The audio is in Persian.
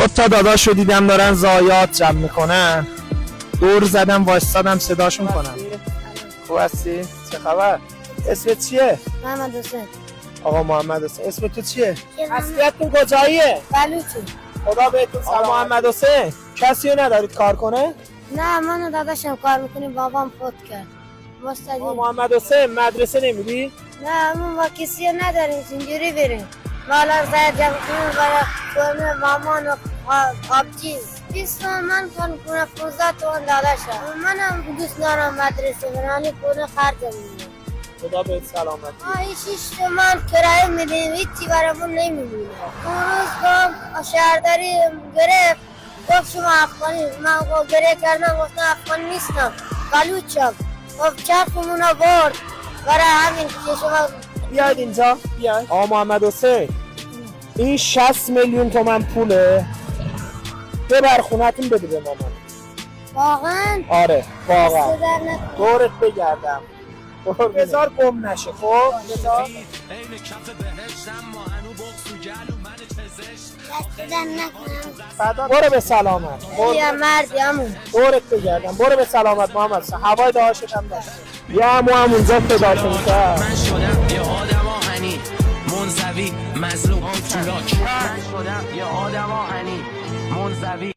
دو تا داداشو دیدم دارن ضایعات جمع میکنن، دور زدم وایستادم صداشون کنم. خوب هستی؟ چه خبر؟ اسمت چیه؟ محمد حسین. آقا محمد حسین. اسم تو چیه؟ اصلیتون کجاییه؟ بلوچی. خدا بهتون سلام. آقا محمد حسین کسی رو ندارید کار کنه؟ نه من و داداشم کار میکنیم، بابام فوت کرد. آقا محمد حسین مدرسه نمیری؟ نه من با کسی نداریم، اینجوری بریم مالا زاید جمع کنیم برای کنه مامان و آبچیز 20 من کنه 15 تومن داداشم. منم دوست دارم مدرسه برانی کنه خرجم میده. خدا بهت سلامتی. این 6 تومن کرایه میدیم، هیچی برامون نمیمونه. اون روز با شهرداری گرفت گفت شما افغانی، من گریه کردم گفتم افغانی نیستم بلوچم. گفت چرخمون رو برد برای همین که شما بیاید اینجا. بیاید. آقا محمد حسین این 60 میلیون تومن پوله، ببر خونتون بده به مامان. واقعا؟ آره واقعا. دست در نکنه. دورت بگردم. بذار گم نشه. خب بذار. دست در نکنم. برو به سلامت. یا مردی همون. دورت بگردم. برو به سلامت محمد حسین. هوای دهاشت هم داشته. یه همونجا پیداشون کرد. من شدم یه آدم آهنی منزوی مظلوم تولاک. من شدم یه آدم آهنی منزوی